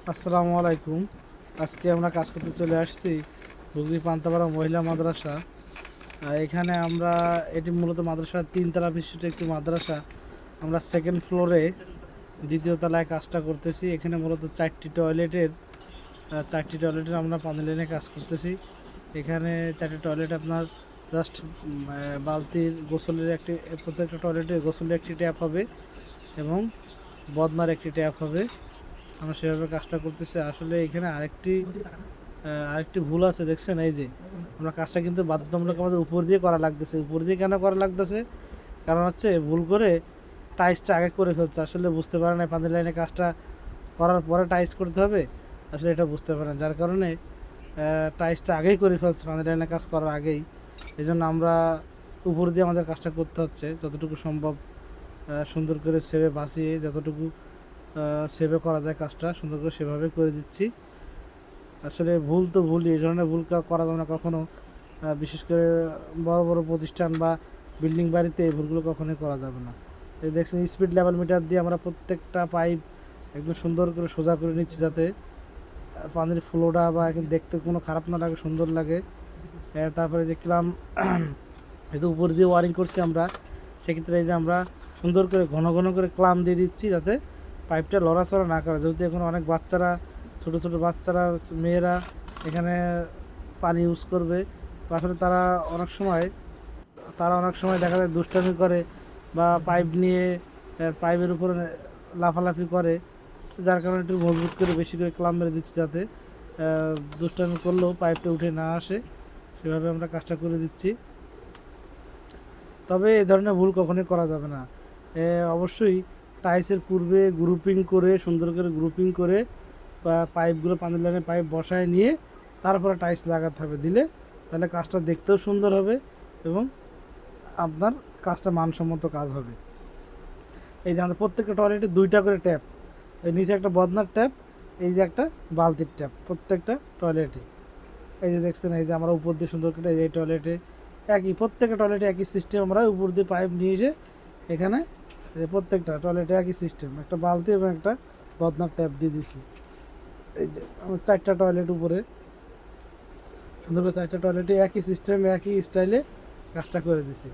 আসসালামু আলাইকুম। আজকে আমরা কাজ করতে চলে আসছি হুগলি পান্তাপাড়া মহিলা মাদ্রাসা। এখানে আমরা এটি মূলত মাদ্রাসার তিনতলা বিশিষ্ট একটি মাদ্রাসা। আমরা সেকেন্ড ফ্লোরে দ্বিতীয় তলায় কাজটা করতেছি। এখানে মূলত চারটি টয়লেটের আমরা পানি লাইনে কাজ করতেছি। এখানে চারটি টয়লেট আপনার জাস্ট বালতির গোসলের একটি, প্রত্যেকটা টয়লেটে গোসলের একটি ট্যাপ হবে এবং বদনার একটি ট্যাপ হবে। আমরা সেভাবে কাজটা করতেছি। আসলে এখানে আরেকটি ভুল আছে, দেখছেন? এই যে আমরা কাজটা কিন্তু বাধ্যতামূলক আমাদের উপর দিয়ে করা লাগতেছে। উপর দিয়ে কেন করা লাগতেছে? কারণ হচ্ছে ভুল করে টাইসটা আগে করে ফেলছে। আসলে বুঝতে পারে না পানি লাইনে কাজটা করার পরে টাইস করতে হবে, আসলে এটা বুঝতে পারে না, যার কারণে টাইসটা আগেই করে ফেলছে পানি লাইনে কাজ করার আগেই। এই জন্য আমরা উপর দিয়ে আমাদের কাজটা করতে হচ্ছে যতটুকু সম্ভব, সুন্দর করে সেভে বাঁচিয়ে যতটুকু সেভে করা যায় কাজটা সুন্দর করে সেভাবে করে দিচ্ছি। আসলে ভুল তো ভুলই, এই ধরনের ভুল করা যাবে না কখনো। বিশেষ করে বড় বড় প্রতিষ্ঠান বা বিল্ডিং বাড়িতে এই ভুলগুলো কখনোই করা যাবে না। এই দেখছেন স্পিড লেভেল মিটার দিয়ে আমরা প্রত্যেকটা পাইপ একদম সুন্দর করে সোজা করে নিচ্ছি, যাতে পানির ফ্লোটা বা দেখতে কোনো খারাপ না লাগে, সুন্দর লাগে। তারপরে যে ক্লাম যেহেতু উপর দিয়ে ওয়ারিং করছি আমরা, সেক্ষেত্রে এই যে আমরা সুন্দর করে ঘন ঘন করে ক্লাম দিয়ে দিচ্ছি যাতে পাইপটা লড়াচড়া না করে। যেহেতু এখন অনেক বাচ্চারা, ছোট ছোট বাচ্চারা, মেয়েরা এখানে পানি ইউজ করবে, আসলে তারা অনেক সময় দেখা যায় দুষ্টামি করে বা পাইপ নিয়ে পাইপের উপরে লাফালাফি করে, যার কারণে একটু মজবুত করে বেশি করে ক্লাম মেরে দিচ্ছি যাতে দুষ্টামি করলেও পাইপটা উঠে না আসে। সেভাবে আমরা কাজটা করে দিচ্ছি। তবে এ ধরনের ভুল কখনোই করা যাবে না। অবশ্যই টাইসের পূর্বে সুন্দর করে গ্রুপিং করে বা পাইপগুলো পানির লাইনে পাইপ বসায় নিয়ে তারপরে টাইলস লাগাতে হবে। দিলে তাহলে কাজটা দেখতেও সুন্দর হবে এবং আপনার কাজটা মানসম্মত কাজ হবে। এই যে আমাদের প্রত্যেকটা টয়লেটে দুইটা করে ট্যাপ, এই নিচে একটা বদনার ট্যাপ, এই যে একটা বালতির ট্যাপ প্রত্যেকটা টয়লেটে। এই যে দেখছেন, এই যে আমরা উপর দিয়ে সুন্দর করে এই টয়লেটে প্রত্যেকটা টয়লেটে একই সিস্টেম, আমরা উপর দিয়ে পাইপ নিয়ে এসে এখানে প্রত্যেকটা টয়লেটে একই সিস্টেম, একটা বালতি এবং একটা বদনার ট্যাপ দিয়ে দিছি। এই যে আমরা চারটা টয়লেট উপরে সুন্দর করে চারটা টয়লেটে একই সিস্টেম একই স্টাইলে কাজটা করে দিছি।